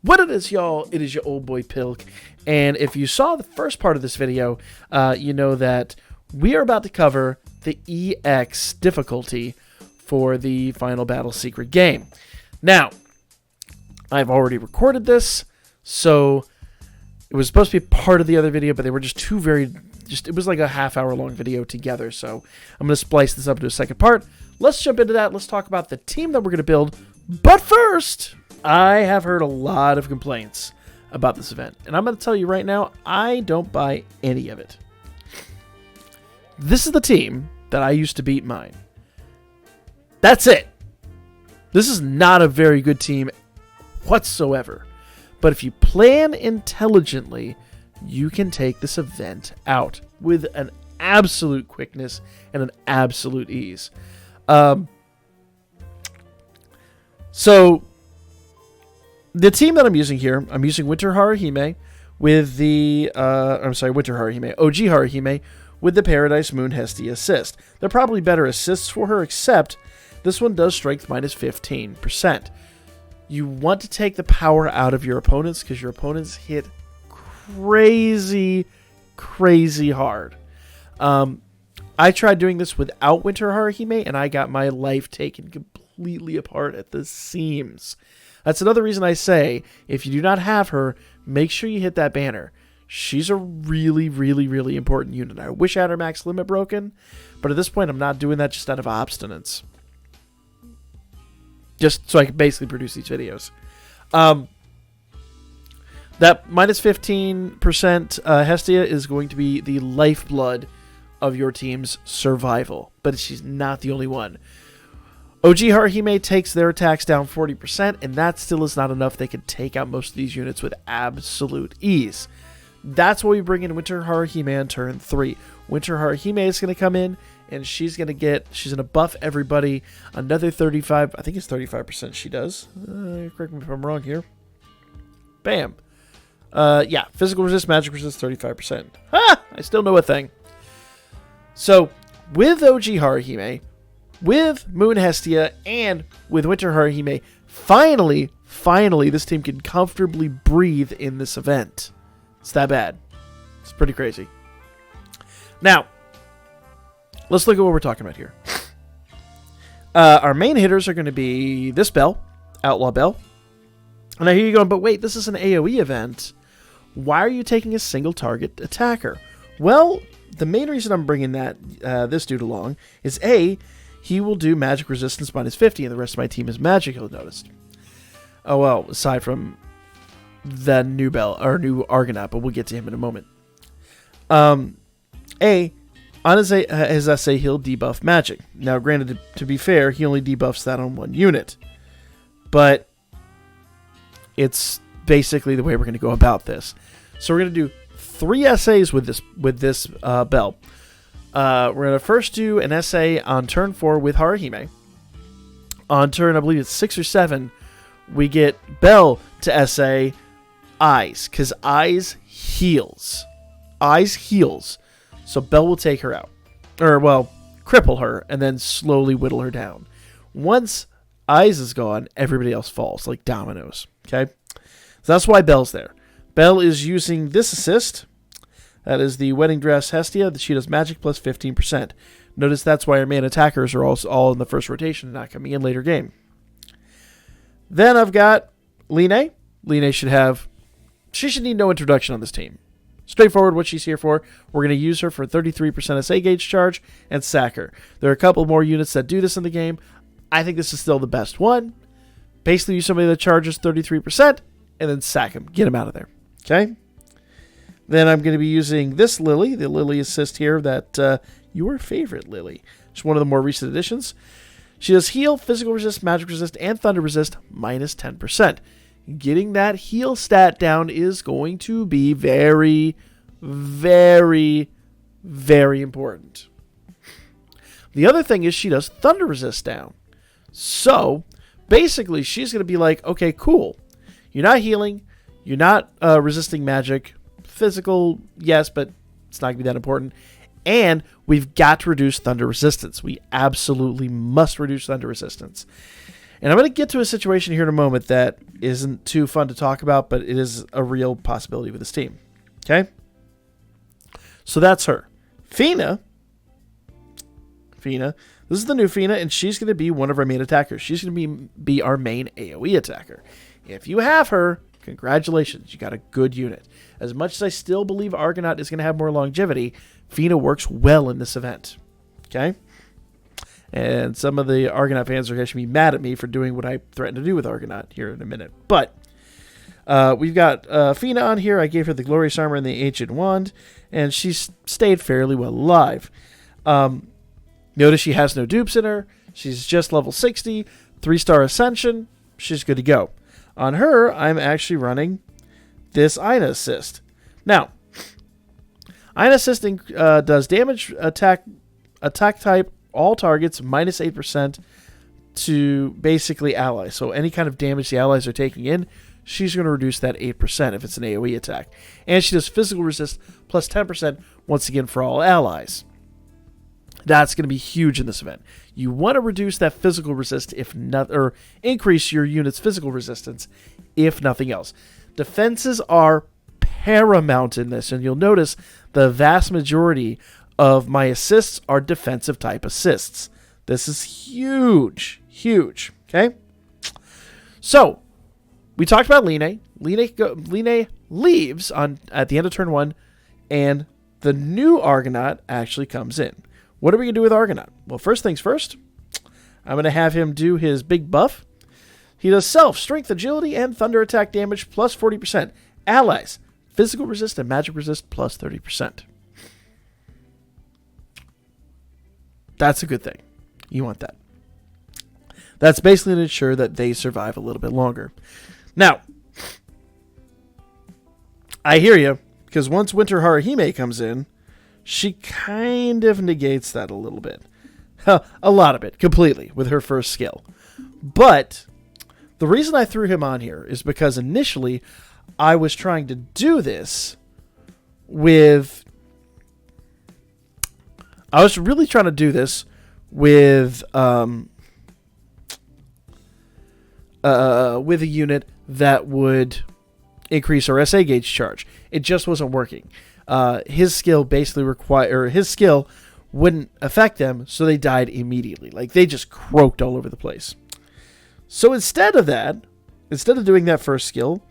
What it is, y'all, it is your old boy Pilk, and if you saw the first part of this video, you know that we are about to cover the EX difficulty for the Final Battle Secret game. Now, I've already recorded this, so it was supposed to be part of the other video, but they were just it was like a half-hour long video together, so I'm going to splice this up into a second part. Let's jump into that. Let's talk about the team that we're going to build, but first, I have heard a lot of complaints about this event, and I'm going to tell you right now, I don't buy any of it. This is the team that I used to beat mine. That's it. This is not a very good team whatsoever. But if you plan intelligently, you can take this event out with an absolute quickness and an absolute ease. So the team that I'm using here, I'm using Winter Haruhime with the Winter Haruhime, OG Haruhime with the Paradise Moon Hestia assist. They're probably better assists for her, except this one does strength minus 15%. You want to take the power out of your opponents because your opponents hit crazy hard. I tried doing this without Winter Haruhime, and I got my life taken completely apart at the seams. That's another reason I say, if you do not have her, make sure you hit that banner. She's a really important unit. I wish I had her max limit broken, but at this point I'm not doing that just out of obstinance. Just so I can basically produce these videos. That minus 15% Hestia is going to be the lifeblood of your team's survival, but she's not the only one. OG Haruhime takes their attacks down 40%, and that still is not enough. They can take out most of these units with absolute ease. That's why we bring in Winter Haruhime on turn 3. Winter Haruhime is going to come in, and she's going to buff everybody another 35, I think it's 35% she does. Correct me if I'm wrong here. Bam. Yeah, physical resist, magic resist, 35%. Ha! I still know a thing. So, with OG Haruhime, with Moon Hestia, and with Winter Haruhime, finally, this team can comfortably breathe in this event. It's that bad. It's pretty crazy. Now, let's look at what we're talking about here. Our main hitters are going to be this Bell, Outlaw Bell. And I hear you going, but wait, this is an AoE event. Why are you taking a single target attacker? Well, the main reason I'm bringing this dude along is A, he will do magic resistance minus 50, and the rest of my team is magic, you'll notice. Oh, well, aside from the new Bell, or new Argonaut, but we'll get to him in a moment. A, on his essay, he'll debuff magic. Now, granted, to be fair, he only debuffs that on one unit. But it's basically the way we're going to go about this. So we're going to do 3 essays with this Bell. We're going to first do an essay on turn 4 with Haruhime. On turn, I believe it's 6 or 7, we get Bell to essay Eyes, because Eyes heals. Eyes heals. So Bell will take her out. Or, well, cripple her, and then slowly whittle her down. Once Eyes is gone, everybody else falls, like dominoes. Okay? So that's why Bell's there. Bell is using this assist. That is the Wedding Dress Hestia. She does magic plus 15%. Notice that's why our main attackers are all in the first rotation and not coming in later game. Then I've got Line. Line should need no introduction on this team. Straightforward what she's here for. We're going to use her for 33% SA gauge charge and sack her. There are a couple more units that do this in the game. I think this is still the best one. Basically use somebody that charges 33% and then sack him. Get him out of there. Okay? Then I'm going to be using this Lily, the Lily assist here, that your favorite Lily. It's one of the more recent additions. She does heal, physical resist, magic resist, and thunder resist minus 10%. Getting that heal stat down is going to be very important. The other thing is she does thunder resist down. So, basically, she's going to be like, okay, cool. You're not healing. You're not resisting magic. Physical, yes, but it's not going to be that important. And we've got to reduce thunder resistance. We absolutely must reduce thunder resistance. And I'm going to get to a situation here in a moment that isn't too fun to talk about, but it is a real possibility with this team. Okay? So that's her. Fina, this is the new Fina, and she's going to be one of our main attackers. She's going to be our main AoE attacker. If you have her, congratulations, you got a good unit. As much as I still believe Argonaut is going to have more longevity, Fina works well in this event. Okay? And some of the Argonaut fans are going to be mad at me for doing what I threatened to do with Argonaut here in a minute. But we've got Fina on here. I gave her the Glorious Armor and the Ancient Wand, and she's stayed fairly well alive. Notice she has no dupes in her. She's just level 60, 3-star Ascension. She's good to go. On her, I'm actually running this Ina Assist. Now, Ina Assist does damage attack type all targets minus 8% to basically allies. So any kind of damage the allies are taking in, she's going to reduce that 8% if it's an AoE attack. And she does physical resist plus 10% once again for all allies. That's going to be huge in this event. You want to reduce that physical resist or increase your unit's physical resistance if nothing else. Defenses are paramount in this, and you'll notice the vast majority of my assists are defensive type assists. This is huge, okay? So, we talked about Line. Line leaves at the end of turn 1, and the new Argonaut actually comes in. What are we going to do with Argonaut? Well, first things first, I'm going to have him do his big buff. He does Self, Strength, Agility, and Thunder Attack damage plus 40%. Allies, Physical Resist and Magic Resist plus 30%. That's a good thing. You want that. That's basically to ensure that they survive a little bit longer. Now, I hear you, because once Winter Haruhime comes in, she kind of negates that a little bit. A lot of it, completely, with her first skill. But the reason I threw him on here is because initially I was trying to do this with... I was really trying to do this with a unit that would increase our SA gauge charge. It just wasn't working. His skill wouldn't affect them, so they died immediately. Like, they just croaked all over the place. So instead of doing that first skill,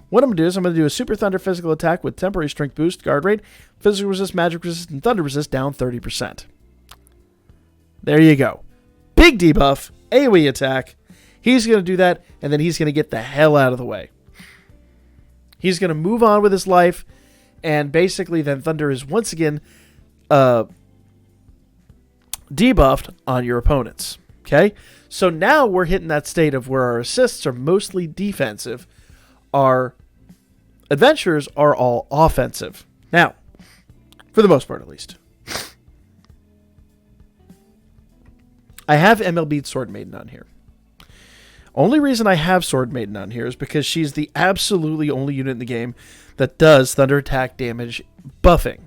what I'm going to do is I'm going to do a Super Thunder physical attack with temporary strength boost, guard rate, physical resist, magic resist, and thunder resist down 30%. There you go. Big debuff, AoE attack. He's going to do that, and then he's going to get the hell out of the way. He's going to move on with his life, and basically then Thunder is once again debuffed on your opponents. Okay? So now we're hitting that state of where our assists are mostly defensive. Our adventures are all offensive. Now, for the most part at least. I have MLB'd Sword Maiden on here. Only reason I have Sword Maiden on here is because she's the absolutely only unit in the game that does thunder attack damage buffing.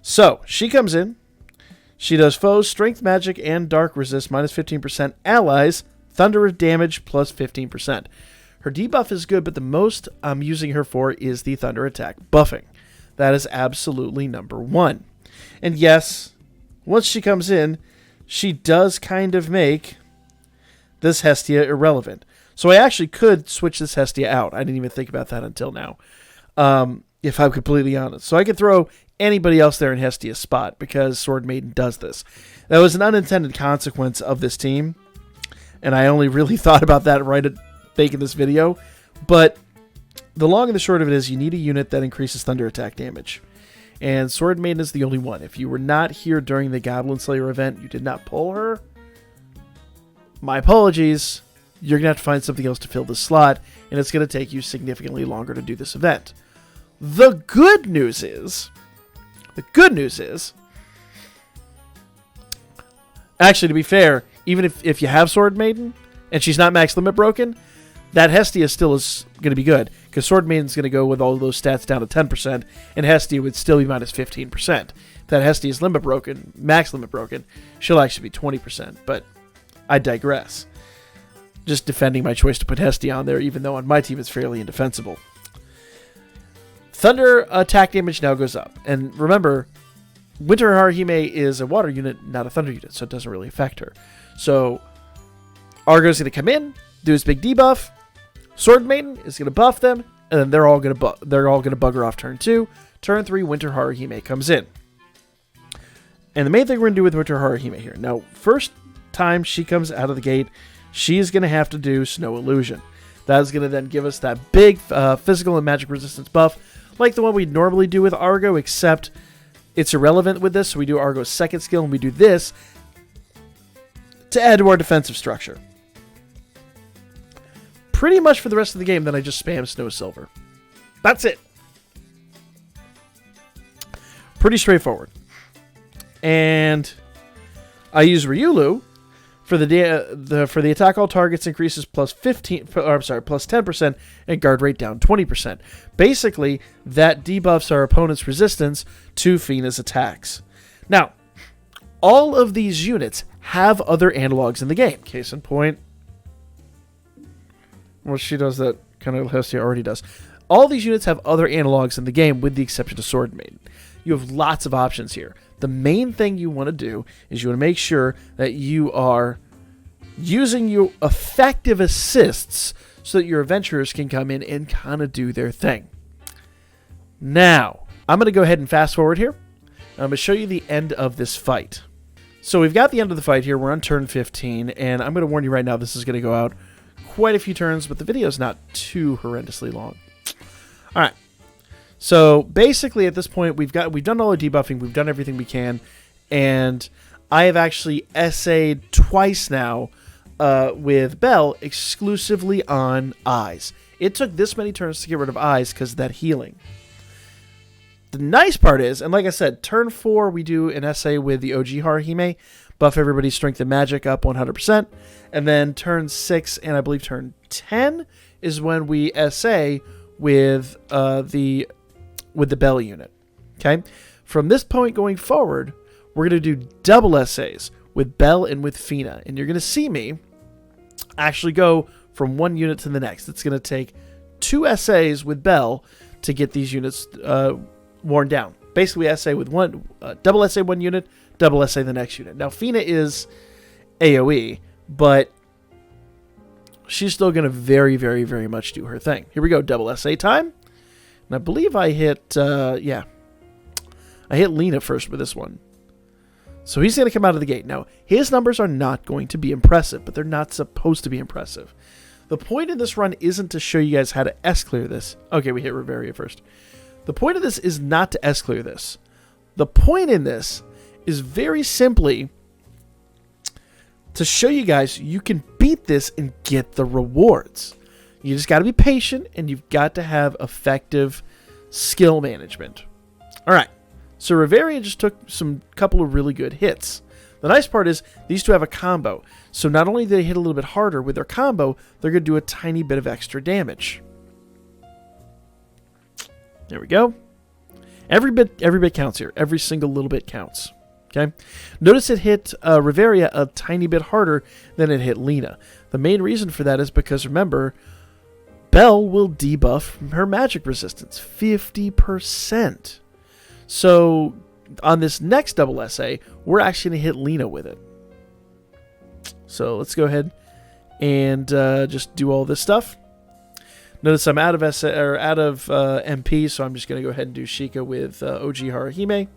So, she comes in. She does foes, strength, magic, and dark resist minus 15%. Allies, thunder damage plus 15%. Her debuff is good, but the most I'm using her for is the thunder attack buffing. That is absolutely number one. And yes, once she comes in, she does kind of make this Hestia irrelevant. So I actually could switch this Hestia out. I didn't even think about that until now, if I'm completely honest. So I could throw anybody else there in Hestia's spot because Sword Maiden does this. That was an unintended consequence of this team, and I only really thought about that right at making this video. But the long and the short of it is you need a unit that increases thunder attack damage. And Sword Maiden is the only one. If you were not here during the Goblin Slayer event, you did not pull her, my apologies. You're going to have to find something else to fill this slot, and it's going to take you significantly longer to do this event. The good news is, actually, to be fair, even if you have Sword Maiden, and she's not max limit broken, that Hestia still is going to be good, because Sword Maiden's going to go with all of those stats down to 10%, and Hestia would still be minus 15%. If that Hestia is limit broken, max limit broken, she'll actually be 20%, but I digress. Just defending my choice to put Hestia on there, even though on my team it's fairly indefensible. Thunder attack damage now goes up. And remember, Winter Haruhime is a water unit, not a thunder unit, so it doesn't really affect her. So Argo's going to come in, do his big debuff. Sword Maiden is going to buff them, and then they're all going to bugger off turn 2. Turn 3, Winter Haruhime comes in. And the main thing we're going to do with Winter Haruhime here. Now, first time she comes out of the gate, she's going to have to do Snow Illusion. That is going to then give us that big physical and magic resistance buff, like the one we normally do with Argo, except it's irrelevant with this. So we do Argo's second skill, and we do this to add to our defensive structure. Pretty much for the rest of the game, then I just spam Snow Silver. That's it. Pretty straightforward. And I use Ryulu for the attack all targets increases plus 10% and guard rate down 20%. Basically, that debuffs our opponent's resistance to Fina's attacks. Now, all of these units have other analogs in the game. Case in point, well, she does that kind of Hestia already does. All these units have other analogs in the game, with the exception of Sword Maiden. You have lots of options here. The main thing you want to do is you want to make sure that you are using your effective assists so that your adventurers can come in and kind of do their thing. Now, I'm going to go ahead and fast forward here. I'm going to show you the end of this fight. So we've got the end of the fight here. We're on turn 15, and I'm going to warn you right now, this is going to go out quite a few turns, but the video is not too horrendously long. All right. So basically, at this point, we've done all the debuffing, we've done everything we can, and I have actually essayed twice now with Belle exclusively on eyes. It took this many turns to get rid of eyes because of that healing. The nice part is, and like I said, turn 4 we do an essay with the OG Haruhime, buff everybody's strength and magic up 100%, and then turn 6 and I believe turn 10 is when we essay with the Belle unit. Okay, from this point going forward, we're going to do double essays with Belle and with Fina, and you're going to see me actually go from one unit to the next. It's going to take 2 essays with Belle to get these units worn down. Basically, essay with one, double essay one unit, double essay the next unit. Now, Fina is AoE, but she's still going to very, very, very much do her thing. Here we go, double essay time. And I believe I hit, I hit Lena first with this one. So he's going to come out of the gate. Now, his numbers are not going to be impressive, but they're not supposed to be impressive. The point of this run isn't to show you guys how to S-clear this. Okay, we hit Reveria first. The point of this is not to S-clear this. The point in this is very simply to show you guys you can beat this and get the rewards. You just got to be patient, and you've got to have effective skill management. All right, so Reveria just took some couple of really good hits. The nice part is these two have a combo. So not only do they hit a little bit harder with their combo, they're going to do a tiny bit of extra damage. There we go. Every bit counts here. Every single little bit counts. Okay. Notice it hit Reveria a tiny bit harder than it hit Lena. The main reason for that is because, remember, Belle will debuff her magic resistance 50%. So on this next double essay, we're actually going to hit Lena with it. So let's go ahead and just do all this stuff. Notice I'm out of MP, so I'm just going to go ahead and do Sheikah with OG Haruhime.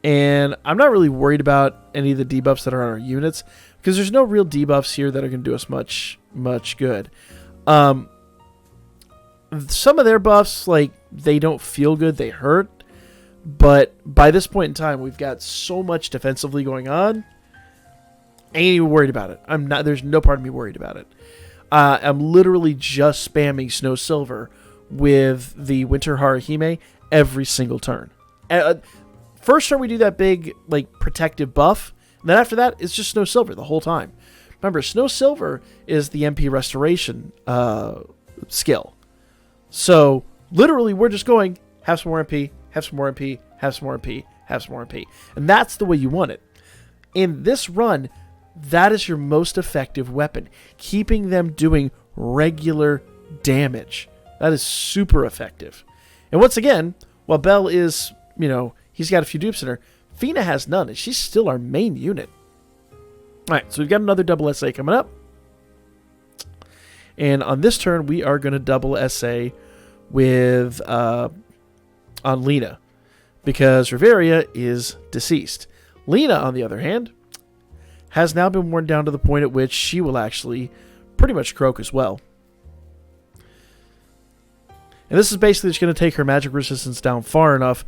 And I'm not really worried about any of the debuffs that are on our units, because there's no real debuffs here that are going to do us much good. Some of their buffs, like, they don't feel good, they hurt. But by this point in time, we've got so much defensively going on. I ain't even worried about it. There's no part of me worried about it. I'm literally just spamming Snow Silver with the Winter Haruhime every single turn. First turn we do that big, like, protective buff. And then after that, it's just Snow Silver the whole time. Remember, Snow Silver is the MP restoration skill. So literally we're just going, have some more MP, have some more MP, have some more MP, have some more MP. And that's the way you want it. In this run, that is your most effective weapon. Keeping them doing regular damage. That is super effective. And once again, while Bell is, he's got a few dupes in her, Fina has none, and she's still our main unit. Alright, so we've got another double SA coming up. And on this turn, we are going to double SA with on Lena, because Riveria is deceased. Lena, on the other hand, has now been worn down to the point at which she will actually pretty much croak as well. And this is basically just going to take her magic resistance down far enough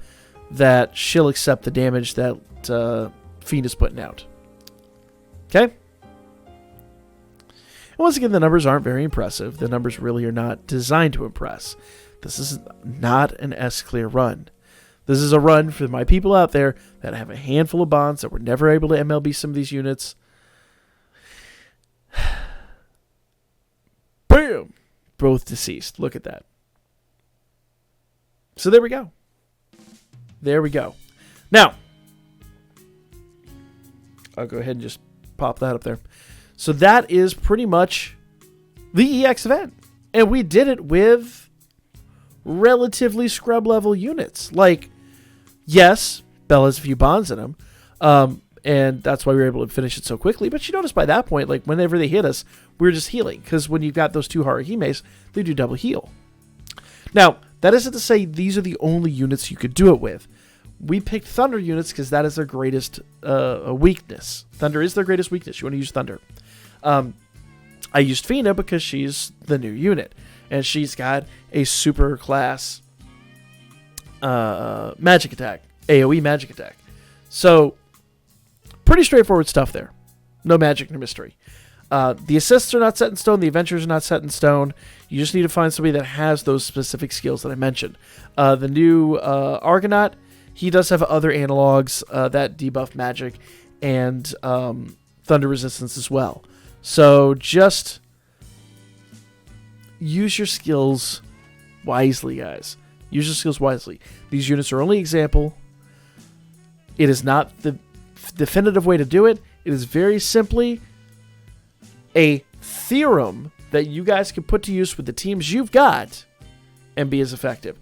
that she'll accept the damage that Fiend is putting out. Okay? And once again, the numbers aren't very impressive. The numbers really are not designed to impress. This is not an S-clear run. This is a run for my people out there that have a handful of bonds that were never able to MLB some of these units. Boom! Both deceased. Look at that. So there we go. There we go. Now, I'll go ahead and just pop that up there. So that is pretty much the EX event. And we did it with relatively scrub level units. Like, yes, Bell has a few bonds in them. And that's why we were able to finish it so quickly. But you notice by that point, like whenever they hit us, we were just healing. Because when you've got those two Haruhimes, they do double heal. Now, that isn't to say these are the only units you could do it with. We picked Thunder units because that is their greatest weakness. Thunder is their greatest weakness. You want to use Thunder. I used Fina because she's the new unit. And she's got a super class magic attack. AoE magic attack. So, pretty straightforward stuff there. No magic, no mystery. The assists are not set in stone. The adventures are not set in stone. You just need to find somebody that has those specific skills that I mentioned. The new Argonaut, he does have other analogs that debuff magic and thunder resistance as well. So just use your skills wisely, guys. Use your skills wisely. These units are only example. It is not the definitive way to do it. It is very simply a theorem that you guys can put to use with the teams you've got and be as effective.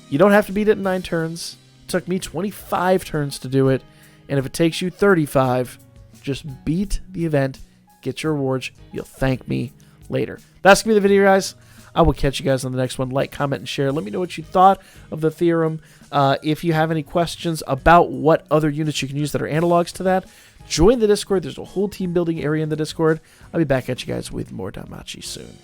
You don't have to beat it in 9 turns. It took me 25 turns to do it. And if it takes you 35, just beat the event, get your rewards. You'll thank me later. That's going to be the video, guys. I will catch you guys on the next one. Like, comment, and share. Let me know what you thought of the theorem. If you have any questions about what other units you can use that are analogs to that, join the Discord. There's a whole team building area in the Discord. I'll be back at you guys with more Danmachi soon.